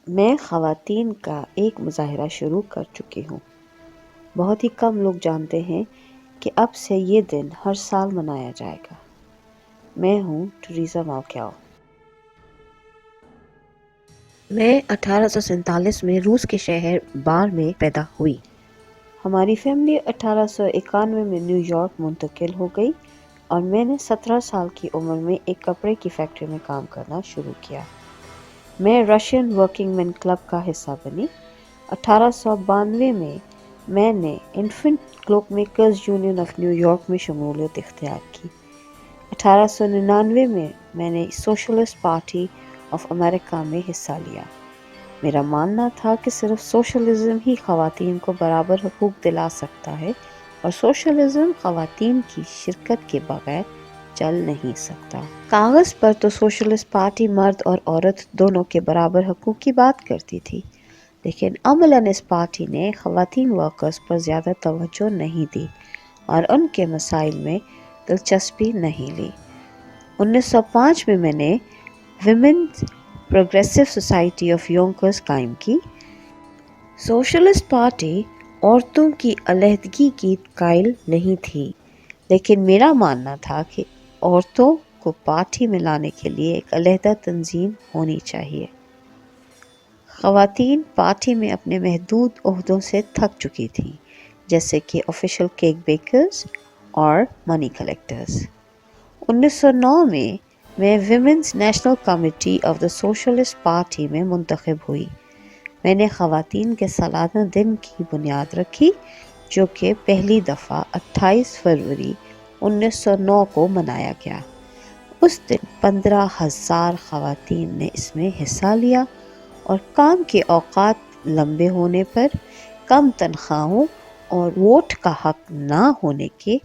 میں خواتین کا ایک مظاہرہ شروع کر چکی ہوں۔ بہت ہی کم لوگ جانتے ہیں کہ اب سے یہ دن ہر سال منایا جائے گا۔ میں ہوں ٹریزا ماوکیاو۔ میں 1847 میں روس کے شہر بار میں پیدا ہوئی۔ ہماری فیملی 1891 میں نیو یارک منتقل ہو گئی اور میں نے 17 سال کی عمر میں ایک کپڑے کی فیکٹری میں کام کرنا شروع کیا۔ میں رشین ورکنگ مین کلب کا حصہ بنی۔ 1892 میں نے infant clock makers union of new York میں شمولیت اختیار کی۔ 1899 میں نے سوشلسٹ پارٹی آف امریکہ میں حصہ لیا۔ میرا ماننا تھا کہ صرف سوشلزم ہی خواتین کو برابر حقوق دلا سکتا ہے اور سوشلزم خواتین کی شرکت کے بغیر چل نہیں سکتا۔ کاغذ پر تو سوشلسٹ پارٹی مرد اور عورت دونوں کے برابر حقوق کی بات کرتی تھی، لیکن عملاً اس پارٹی نے خواتین ورکرز پر زیادہ توجہ نہیں دی اور ان کے مسائل میں دلچسپی نہیں لی۔ 1905 میں نے ویمنز پروگریسو سوسائٹی آف یونکرز قائم کی۔ سوشلسٹ پارٹی عورتوں کی علیحدگی کی قائل نہیں تھی، لیکن میرا ماننا تھا کہ عورتوں کو پارٹی میں لانے کے لیے ایک علیحدہ تنظیم ہونی چاہیے۔ خواتین پارٹی میں اپنے محدود عہدوں سے تھک چکی تھیں، جیسے کہ آفیشل کیک بیکرز اور منی کلیکٹرز۔ 1909 میں women's national committee of the socialist party میں منتخب ہوئی۔ میں نے خواتین کے سالانہ دن کی بنیاد رکھی، جو کہ پہلی دفعہ 28 فروری 1909 کو منایا گیا۔ اس دن 15,000 خواتین نے اس میں حصہ لیا اور کام کے اوقات لمبے ہونے پر، کم تنخواہوں اور ووٹ کا حق نہ ہونے کے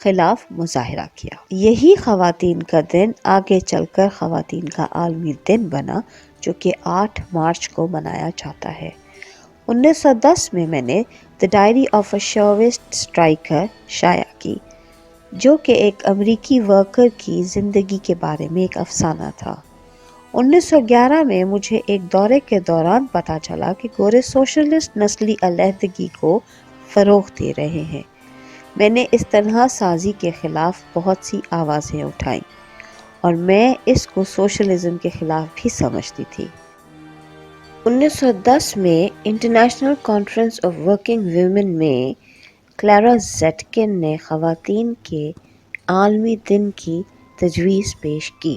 خلاف مظاہرہ کیا۔ یہی خواتین کا دن آگے چل کر خواتین کا عالمی دن بنا، جو کہ 8 مارچ کو منایا جاتا ہے۔ 1910 میں نے دی ڈائری آف اے شووسٹ اسٹرائکر شائع کی، جو کہ ایک امریکی ورکر کی زندگی کے بارے میں ایک افسانہ تھا۔ 1911 میں مجھے ایک دورے کے دوران پتہ چلا کہ گورے سوشلسٹ نسلی علیحدگی کو فروغ دے رہے ہیں۔ میں نے اس تنہا سازی کے خلاف بہت سی آوازیں اٹھائیں اور میں اس کو سوشلزم کے خلاف بھی سمجھتی تھی۔ 1910 میں international conference of working women میں کلیرا زیٹکن نے خواتین کے عالمی دن کی تجویز پیش کی،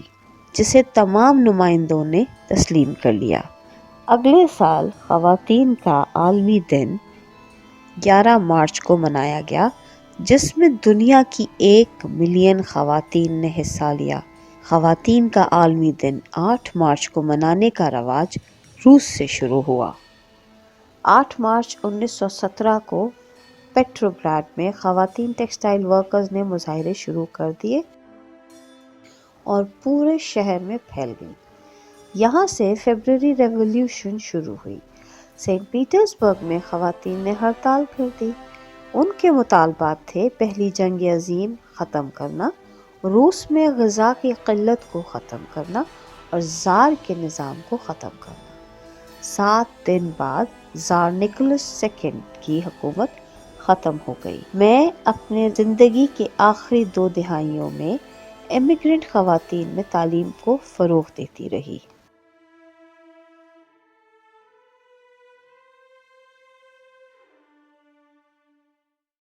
جسے تمام نمائندوں نے تسلیم کر لیا۔ اگلے سال خواتین کا عالمی دن 11 مارچ کو منایا گیا، جس میں دنیا کی 1 ملین خواتین نے حصہ لیا۔ خواتین کا عالمی دن 8 مارچ کو منانے کا رواج روس سے شروع ہوا۔ 8 مارچ 1917 کو پیٹروگراڈ میں خواتین ٹیکسٹائل ورکرز نے مظاہرے شروع کر دیے اور پورے شہر میں پھیل گئی۔ یہاں سے فیبرری ریولیوشن شروع ہوئی۔ سینٹ پیٹرز برگ میں خواتین نے ہڑتال کر دی۔ ان کے مطالبات تھے: پہلی جنگ عظیم ختم کرنا، روس میں غذا کی قلت کو ختم کرنا اور زار کے نظام کو ختم کرنا۔ 7 دن بعد زار نکولس سیکنڈ کی حکومت ختم ہو گئی۔ میں اپنے زندگی کے آخری 2 دہائیوں میں امیگرنٹ خواتین میں تعلیم کو فروغ دیتی رہی۔